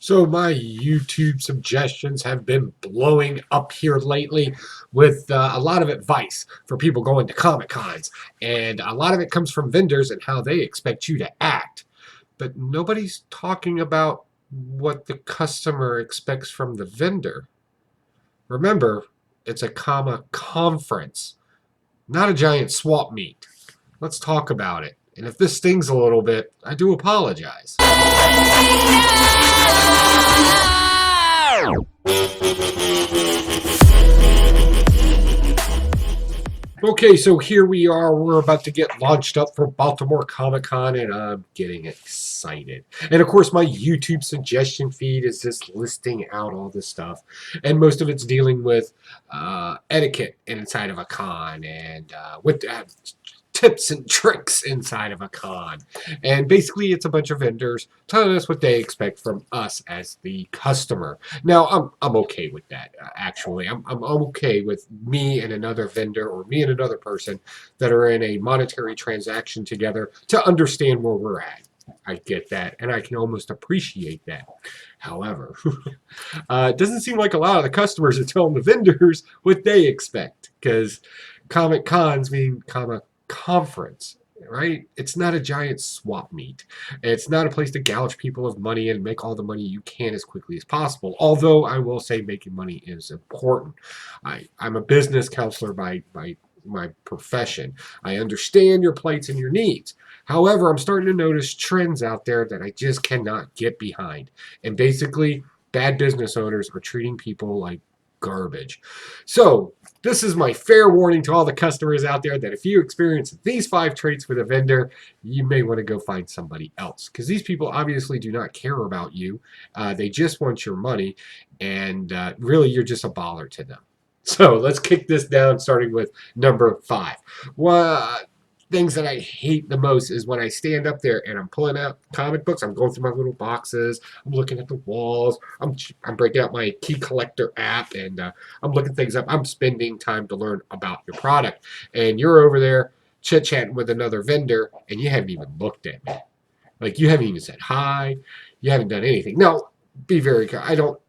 So my YouTube suggestions have been blowing up here lately with a lot of advice for people going to Comic Cons. And a lot of it comes from vendors and how they expect you to act. But nobody's talking about what the customer expects from the vendor. Remember, it's a conference, not a giant swap meet. Let's talk about it. And if this stings a little bit, I do apologize. Okay, so here we are. We're about to get launched up for Baltimore Comic Con, and I'm getting excited. And of course, my YouTube suggestion feed is just listing out all this stuff, and most of it's dealing with etiquette inside of a con and with tips and tricks inside of a con. And basically, it's a bunch of vendors telling us what they expect from us as the customer. Now, I'm okay with that, actually. I'm okay with me and another vendor or me and another person that are in a monetary transaction together to understand where we're at. I get that, and I can almost appreciate that. However, it doesn't seem like a lot of the customers are telling the vendors what they expect, because Comic Cons mean conference, right? It's not a giant swap meet. It's not a place to gouge people of money and make all the money you can as quickly as possible. Although I will say making money is important. I'm a business counselor by my profession. I understand your plights and your needs. However, I'm starting to notice trends out there that I just cannot get behind. And basically, bad business owners are treating people like garbage. So, this is my fair warning to all the customers out there that if you experience these 5 traits with a vendor, you may want to go find somebody else, because these people obviously do not care about you. They just want your money, and really you're just a baller to them. So let's kick this down, starting with number 5. Well, things that I hate the most is when I stand up there and I'm pulling out comic books. I'm going through my little boxes. I'm looking at the walls. I'm breaking out my key collector app, and I'm looking things up. I'm spending time to learn about your product, and you're over there chit chatting with another vendor, and you haven't even looked at me. Like, you haven't even said hi. You haven't done anything. Now, be very careful. I don't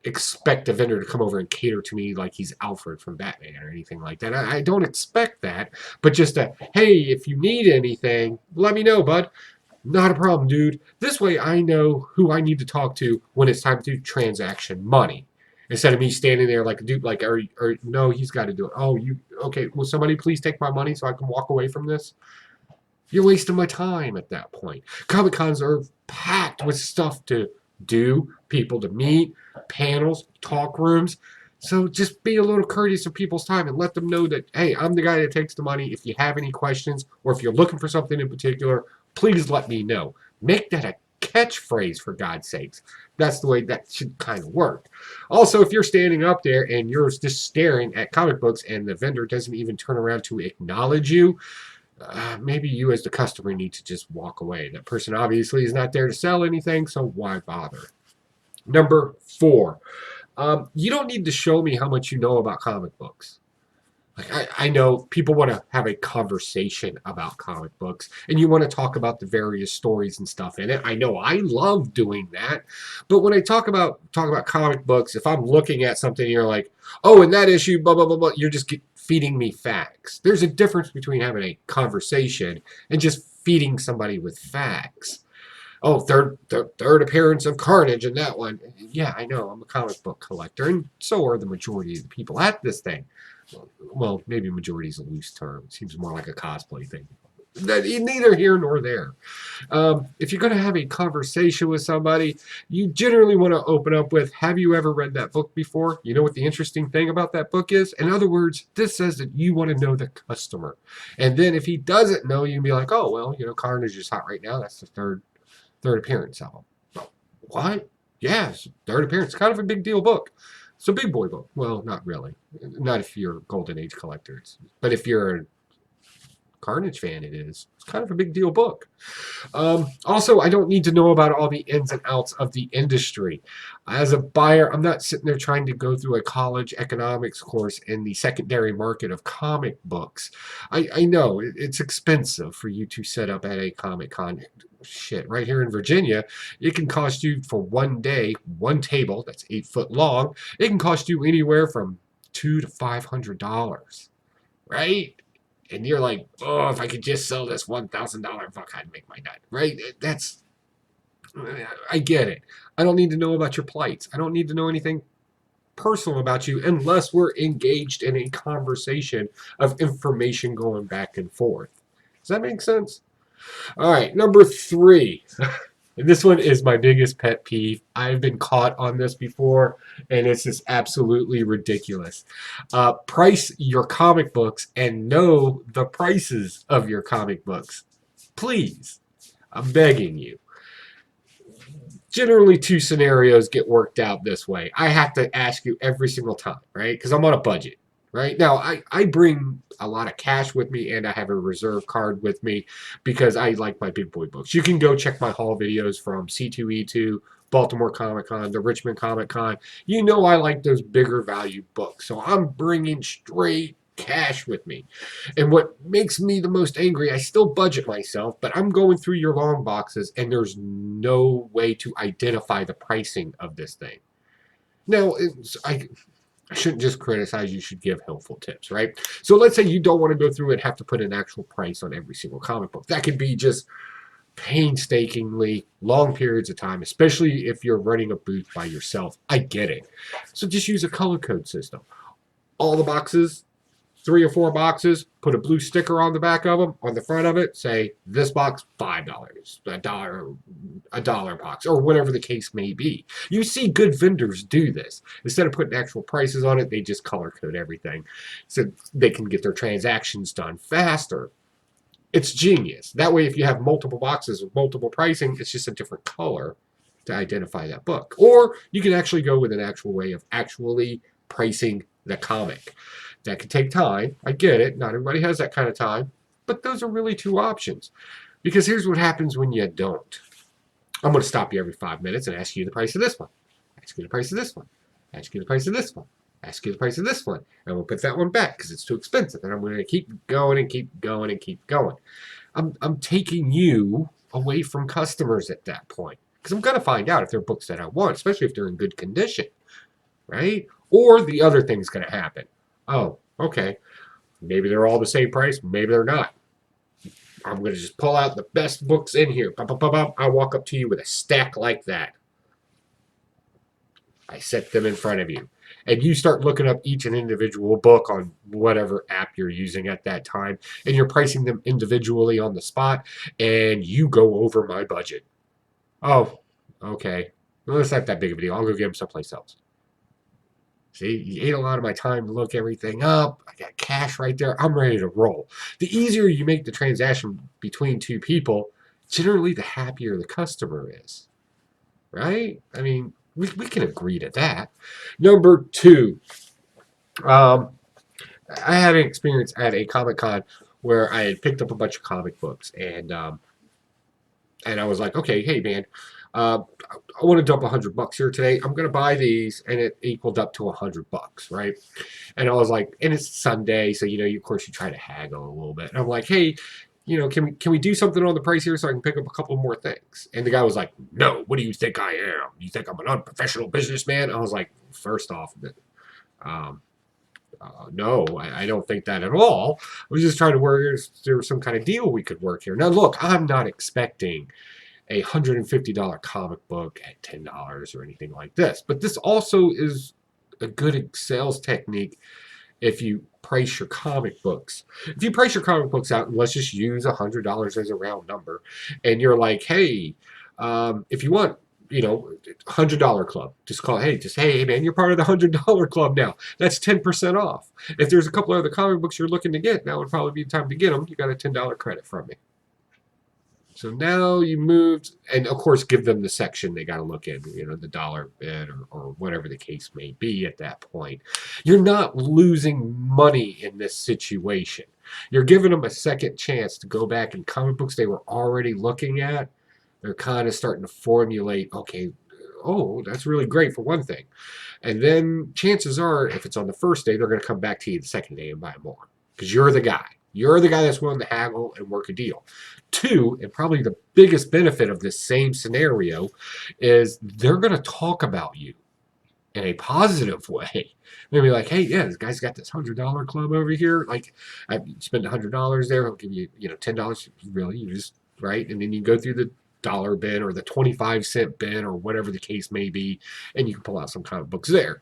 expect a vendor to come over and cater to me like he's Alfred from Batman or anything like that. I don't expect that, but just a, hey, if you need anything, let me know, bud. Not a problem, dude. This way I know who I need to talk to when it's time to transaction money. Instead of me standing there like a dude, like, or no, he's got to do it. Oh, okay, will somebody please take my money so I can walk away from this? You're wasting my time at that point. Comic Cons are packed with stuff to do, people to meet, panels, talk rooms. So just be a little courteous of people's time and let them know that, hey, I'm the guy that takes the money. If you have any questions or if you're looking for something in particular, please let me know. Make that a catchphrase, for God's sakes. That's the way that should kind of work. Also, if you're standing up there and you're just staring at comic books and the vendor doesn't even turn around to acknowledge you, maybe you as the customer need to just walk away. That person obviously is not there to sell anything, so why bother? Number 4, you don't need to show me how much you know about comic books. Like, I know people want to have a conversation about comic books, and you want to talk about the various stories and stuff in it. I know I love doing that, but when I talk about comic books, if I'm looking at something, and you're like, oh, in that issue, blah blah blah blah, you're just feeding me facts. There's a difference between having a conversation and just feeding somebody with facts. Oh, third appearance of Carnage in that one. Yeah, I know. I'm a comic book collector, and so are the majority of the people at this thing. Well, maybe majority is a loose term. It seems more like a cosplay thing. Neither here nor there. If you're going to have a conversation with somebody, you generally want to open up with, have you ever read that book before? You know what the interesting thing about that book is? In other words, this says that you want to know the customer. And then if he doesn't know, you can be like, oh, well, Carnage is hot right now. That's the third appearance of him. What? Yes, third appearance. Kind of a big deal book. It's a big boy book. Well, not really. Not if you're a Golden Age collector. But if you're a Carnage fan, it is. It's kind of a big deal book. Also, I don't need to know about all the ins and outs of the industry. As a buyer, I'm not sitting there trying to go through a college economics course in the secondary market of comic books. I know it's expensive for you to set up at a Comic Con. shit, right here in Virginia, it can cost you for one day, one table that's 8 foot long, it can cost you anywhere from $200 to $500, right? And you're like, oh, if I could just sell this $1,000 book, I'd make my nut, right? That's, I get it. I don't need to know about your plights. I don't need to know anything personal about you unless we're engaged in a conversation of information going back and forth. Does that make sense? All right, number 3. And this one is my biggest pet peeve. I've been caught on this before, and it's just absolutely ridiculous. Price your comic books and know the prices of your comic books. Please, I'm begging you. Generally, 2 scenarios get worked out this way. I have to ask you every single time, right? Because I'm on a budget, right? Now, I bring a lot of cash with me, and I have a reserve card with me because I like my big boy books. You can go check my haul videos from C2E2, Baltimore Comic Con, the Richmond Comic Con. You know I like those bigger value books. So I'm bringing straight cash with me. And what makes me the most angry, I still budget myself, but I'm going through your long boxes and there's no way to identify the pricing of this thing. Now, I shouldn't just criticize, you should give helpful tips, right? So let's say you don't want to go through and have to put an actual price on every single comic book. That could be just painstakingly long periods of time, especially if you're running a booth by yourself. I get it. So just use a color code system. All the boxes, 3 or 4 boxes, put a blue sticker on the back of them, on the front of it, say this box $5, a dollar box, or whatever the case may be. You see good vendors do this. Instead of putting actual prices on it, they just color code everything so they can get their transactions done faster. It's genius. That way, if you have multiple boxes with multiple pricing, it's just a different color to identify that book. Or you can actually go with an actual way of actually pricing the comic. That could take time. I get it. Not everybody has that kind of time. But those are really 2 options. Because here's what happens when you don't. I'm going to stop you every 5 minutes and ask you the price of this one. Ask you the price of this one. Ask you the price of this one. Ask you the price of this one. And we'll put that one back because it's too expensive. And I'm going to keep going and keep going and keep going. I'm taking you away from customers at that point. Because I'm going to find out if they're books that I want, especially if they're in good condition. Right? Or the other thing's going to happen. Oh, okay. Maybe they're all the same price. Maybe they're not. I'm going to just pull out the best books in here. I walk up to you with a stack like that. I set them in front of you. And you start looking up each and individual book on whatever app you're using at that time. And you're pricing them individually on the spot. And you go over my budget. Oh, okay. Well, it's not that big of a deal. I'll go get them someplace else. See, you ate a lot of my time to look everything up. I got cash right there. I'm ready to roll. The easier you make the transaction between 2 people, generally the happier the customer is. Right? I mean, we can agree to that. Number 2, I had an experience at a Comic Con where I had picked up a bunch of comic books, and I was like, okay, hey man, I want to dump $100 here today. I'm going to buy these, and it equaled up to $100, right? And I was like, and it's Sunday, so of course you try to haggle a little bit. And I'm like, hey, can we do something on the price here so I can pick up a couple more things? And the guy was like, no, what do you think I am? You think I'm an unprofessional businessman? I was like, first off, no, I don't think that at all. I was just trying to work if there was some kind of deal we could work here. Now, look, I'm not expecting a $150 comic book at $10 or anything like this. But this also is a good sales technique if you price your comic books. If you price your comic books out, and let's just use $100 as a round number, and you're like, hey, if you want, $100 club, just call, hey man, you're part of the $100 club now. That's 10% off. If there's a couple other comic books you're looking to get, now would probably be the time to get them. You got a $10 credit from me. So now you moved, and of course, give them the section they got to look in, the dollar bid or whatever the case may be at that point. You're not losing money in this situation. You're giving them a second chance to go back in comic books they were already looking at. They're kind of starting to formulate, okay, oh, that's really great for one thing. And then chances are, if it's on the first day, they're going to come back to you the second day and buy more because you're the guy. You're the guy that's willing to haggle and work a deal. Two, and probably the biggest benefit of this same scenario, is they're going to talk about you in a positive way. They'll be like, hey, yeah, this guy's got this $100 club over here. Like, I spend $100 there, he'll give you, $10. Really, you just right, and then you go through the dollar bin or the 25-cent bin or whatever the case may be, and you can pull out some comic books there.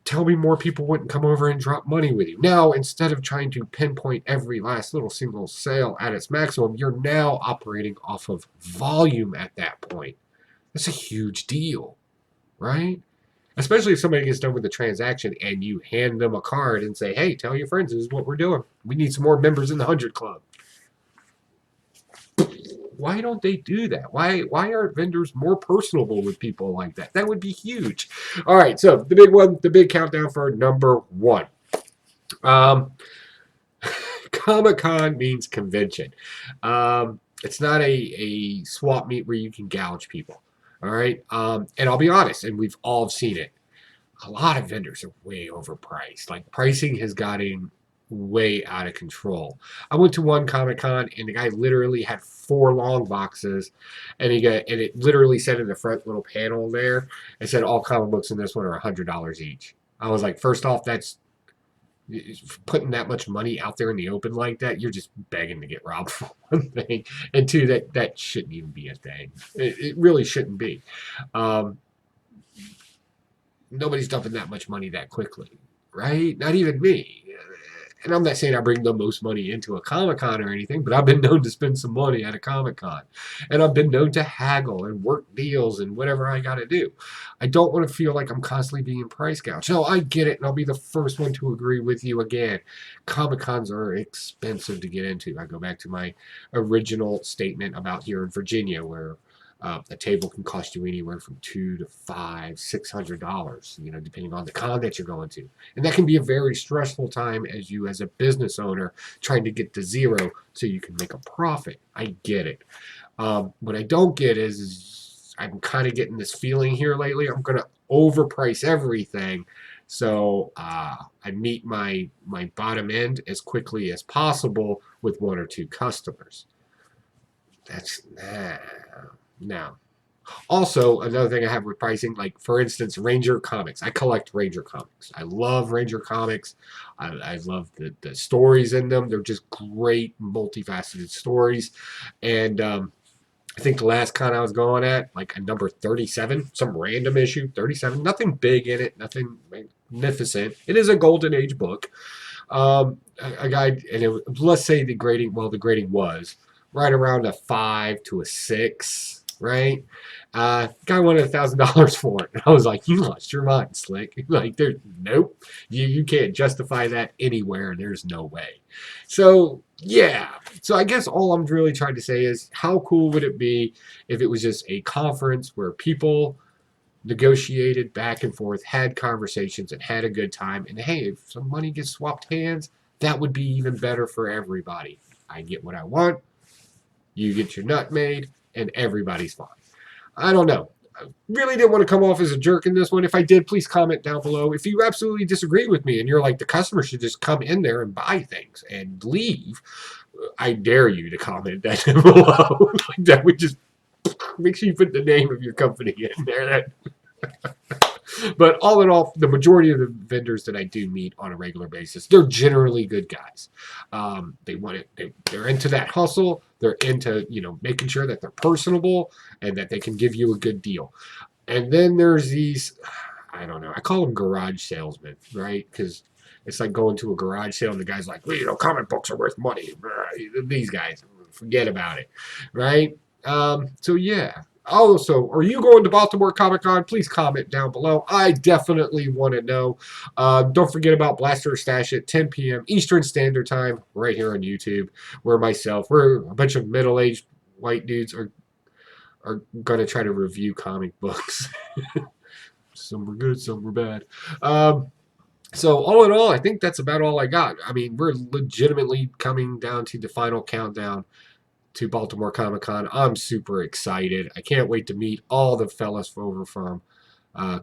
Tell me more people wouldn't come over and drop money with you. Now, instead of trying to pinpoint every last little single sale at its maximum, you're now operating off of volume at that point. That's a huge deal, right? Especially if somebody gets done with the transaction and you hand them a card and say, hey, tell your friends this is what we're doing. We need some more members in the 100 Club. Why don't they do that? Why aren't vendors more personable with people like that? That would be huge. All right, so the big one, the big countdown for number one. Comic-Con means convention. It's not a swap meet where you can gouge people. All right. And I'll be honest, and we've all seen it. A lot of vendors are way overpriced. Like pricing has gotten way out of control. I went to one Comic Con and the guy literally had 4 long boxes, and it literally said in the front little panel there, it said all comic books in this one are $100 each. I was like, first off, that's putting that much money out there in the open like that. You're just begging to get robbed for one thing, and two, that shouldn't even be a thing. It really shouldn't be. Um, Nobody's dumping that much money that quickly, right? Not even me. And I'm not saying I bring the most money into a Comic Con or anything, but I've been known to spend some money at a Comic Con. And I've been known to haggle and work deals and whatever I got to do. I don't want to feel like I'm constantly being price gouged. No, I get it, and I'll be the first one to agree with you again. Comic Cons are expensive to get into. I go back to my original statement about here in Virginia, where a table can cost you anywhere from $200 to $500, $600, depending on the con that you're going to. And that can be a very stressful time as a business owner, trying to get to zero so you can make a profit. I get it. What I don't get is I'm kind of getting this feeling here lately. I'm going to overprice everything. So I meet my bottom end as quickly as possible with 1 or 2 customers. That's no. Also, another thing I have with pricing, like for instance, Ranger comics. I collect Ranger comics. I love Ranger comics. I love the stories in them. They're just great, multifaceted stories. And I think the last con I was going at, like a number 37, some random issue, 37, nothing big in it, nothing magnificent. It is a golden age book. A guy, and let's say the grading was right around a 5 to a 6. Right? Guy wanted $1,000 for it. And I was like, you lost your mind, Slick. Like, nope. You can't justify that anywhere. There's no way. So, yeah. So I guess all I'm really trying to say is how cool would it be if it was just a conference where people negotiated back and forth, had conversations, and had a good time. And hey, if some money gets swapped hands, that would be even better for everybody. I get what I want. You get your nut made, and everybody's fine. I don't know. I really didn't want to come off as a jerk in this one. If I did, please comment down below. If you absolutely disagree with me and you're like, the customer should just come in there and buy things and leave, I dare you to comment that below. Like, that would just make sure you put the name of your company in there. But all in all, the majority of the vendors that I do meet on a regular basis, they're generally good guys. They want it. They're into that hustle. They're into making sure that they're personable and that they can give you a good deal. And then there's these, I don't know, I call them garage salesmen, right? Because it's like going to a garage sale and the guy's like, well, comic books are worth money. These guys, forget about it, right? So yeah. Also, are you going to Baltimore Comic Con? Please comment down below. I definitely want to know. Don't forget about Blaster Stash at 10 p.m. Eastern Standard Time right here on YouTube, where we're a bunch of middle-aged white dudes are going to try to review comic books. Some were good, some were bad. So all in all, I think that's about all I got. I mean, we're legitimately coming down to the final countdown to Baltimore Comic Con. I'm super excited. I can't wait to meet all the fellas over from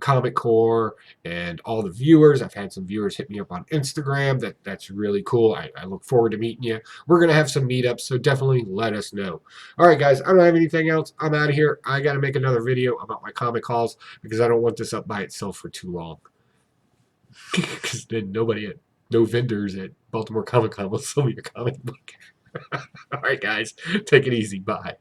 Comic Core and all the viewers. I've had some viewers hit me up on Instagram. That's really cool. I look forward to meeting you. We're gonna have some meetups, so definitely let us know. All right, guys. I don't have anything else. I'm out of here. I got to make another video about my comic hauls because I don't want this up by itself for too long. Because then no vendors at Baltimore Comic Con will sell me a comic book. All right, guys. Take it easy. Bye.